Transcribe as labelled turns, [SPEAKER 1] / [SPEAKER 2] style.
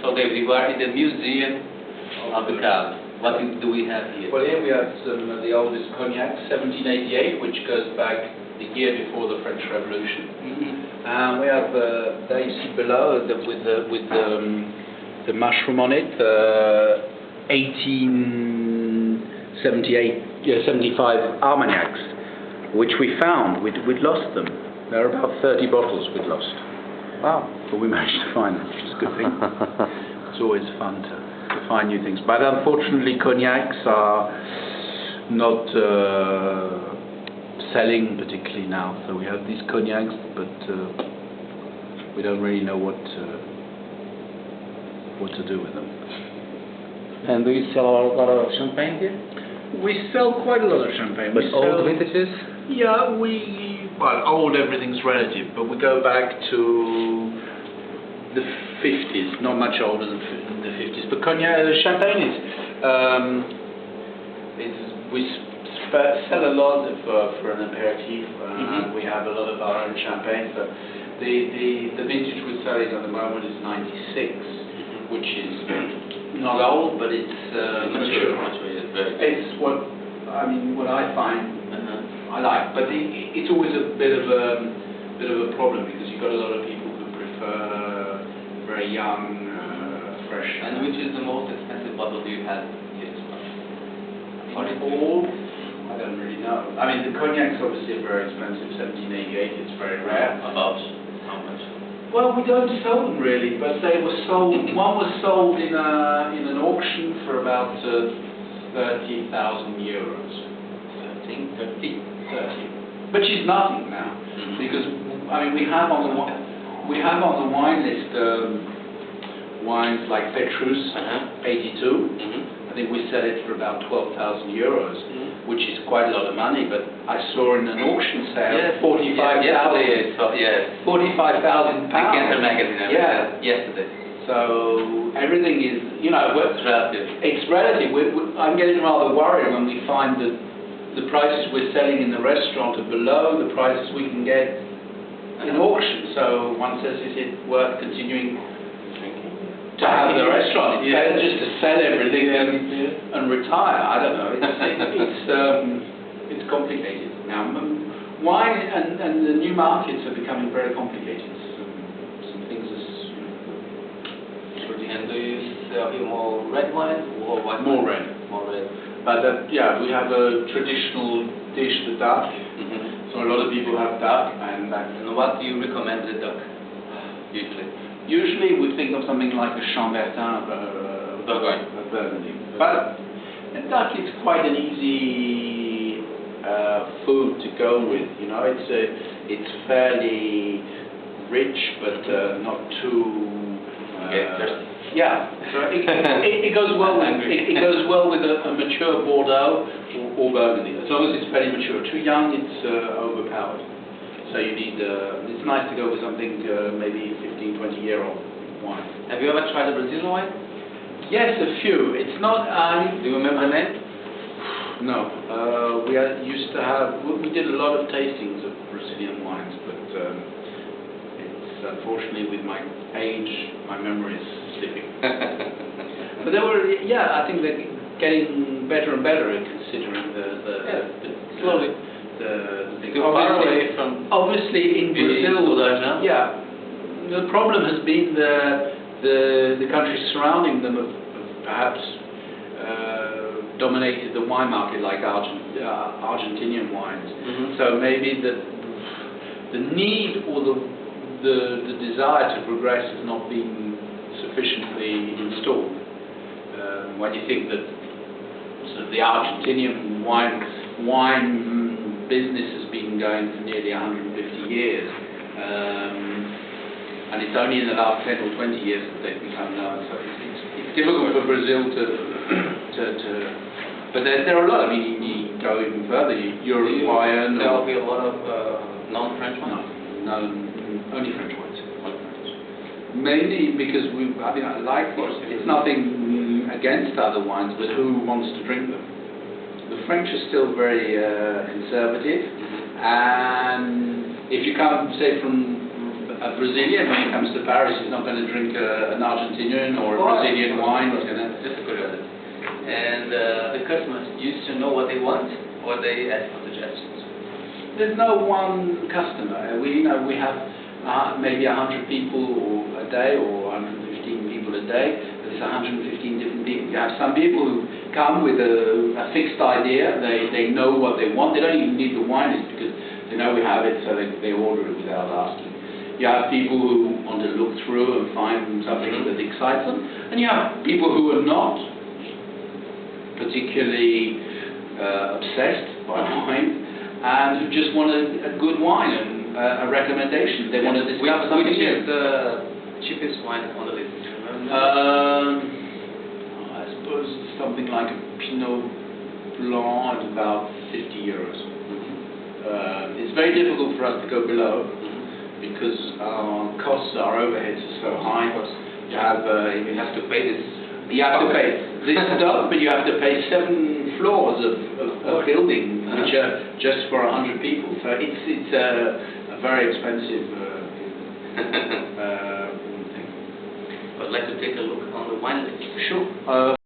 [SPEAKER 1] Okay, we were in the museum of the cab. What do we have here?
[SPEAKER 2] Well, here we have some of the oldest cognac, 1788, which goes back the year before the French Revolution. We have there you see below with the mushroom on it, 1875 Armagnacs, which we found. We'd lost them. There are about 30 bottles we'd lost.
[SPEAKER 1] Wow.
[SPEAKER 2] But we managed to find them, which is a good thing. It's always fun to find new things. But unfortunately, cognacs are not selling particularly now. So we have these cognacs, but we don't really know what to do with them.
[SPEAKER 1] And do you sell a lot of champagne here?
[SPEAKER 2] We sell quite a lot of champagne.
[SPEAKER 1] But old vintages?
[SPEAKER 2] Yeah, well, old, everything's relative, but we go back to the 50s, not much older than the 50s. But cognac, champagne we sell a lot for an aperitif. We have a lot of our own champagne. So the vintage we're selling at the moment is 96, which is not old, but it's mature. It's what I find I like, but it's always a bit of a problem because you've got a lot of people who prefer very young, fresh.
[SPEAKER 1] And which is the most expensive bottle you have here?
[SPEAKER 2] All? I don't really know. I mean, the cognac's obviously very expensive. 1788. It's very rare.
[SPEAKER 1] About how much?
[SPEAKER 2] Well, we don't sell them really, but they were sold. One was sold in an auction for about 30,000 euros. 30, which is nothing now, because I mean we have on the wine list wines like Petrus, 82. I think we sell it for about 12,000 euros, which is quite a lot of money. But I saw in an auction sale 45,000. 45,000 pounds.
[SPEAKER 1] Magazine. Yesterday.
[SPEAKER 2] So everything is,
[SPEAKER 1] it's relative.
[SPEAKER 2] It's relative. I'm getting rather worried when we find that the prices we're selling in the restaurant are below the prices we can get in auction. So one says, is it worth continuing to have the restaurant? It's better just to sell everything and retire. I don't know. It's complicated now. Wine and the new markets are becoming very complicated. Some things
[SPEAKER 1] And do you sell more red wine or white wine?
[SPEAKER 2] More red. But we have a traditional dish, the duck. So a lot of people have duck, and
[SPEAKER 1] what do you recommend the duck usually?
[SPEAKER 2] Usually we think of something like a Chambertin, a Burgundy. But a duck is quite an easy food to go with. It's fairly rich, but not too. So it goes well with a mature Bordeaux or Burgundy. As long as it's fairly mature. Too young, it's overpowered. So you need. It's nice to go with something maybe 15-20-year-old wine.
[SPEAKER 1] Have you ever tried a Brazilian wine?
[SPEAKER 2] Yes, a few. It's not.
[SPEAKER 1] Do you remember the name?
[SPEAKER 2] No. We used to have. We did a lot of tastings of Brazilian wines, but unfortunately, with my age, my memory is slipping. But they were, I think they're getting better and better at considering
[SPEAKER 1] slowly.
[SPEAKER 2] The thing.
[SPEAKER 1] Obviously,
[SPEAKER 2] in Brazil, the problem has been the countries surrounding them have perhaps dominated the wine market, like Argentinian wines. So maybe the need or the desire to progress has not been sufficiently installed. When you think that the Argentinian wine business has been going for nearly 150 years, and it's only in the last 10 or 20 years that they've become known. So it's difficult for Brazil to but there are a lot. I mean, you go even further. Uruguayan.
[SPEAKER 1] There will be a lot of non-French wines.
[SPEAKER 2] No, only French wines. Mainly because I like it. It's nothing against other wines, but who wants to drink them? The French are still very conservative, and if you come, say, from a Brazilian, when he comes to Paris, he's not going to drink an Argentinian or a Brazilian wine. He's gonna...
[SPEAKER 1] That's a curiosity. And the customers used to know what they want, or they ask for suggestions?
[SPEAKER 2] There's no one customer. We have maybe 100 people a day or 115 people a day. There's 115 different people. You have some people who come with a fixed idea. They know what they want. They don't even need the wine, it's because they know we have it, so they order it without asking. You have people who want to look through and find something that excites them, and you have people who are not particularly obsessed by wine, and who just want a good wine and a recommendation. They want to discover something new.
[SPEAKER 1] Which is the cheapest wine on the list?
[SPEAKER 2] I suppose something like a Pinot Blanc at about 50 euros. It's very difficult for us to go below because our costs, our overheads are so high. You have to pay this. You have to pay this stuff, but you have to pay 7 floors of building, which are just for 100 people. So it's a very expensive thing.
[SPEAKER 1] I'd like to take a look on the wine list.
[SPEAKER 2] Sure.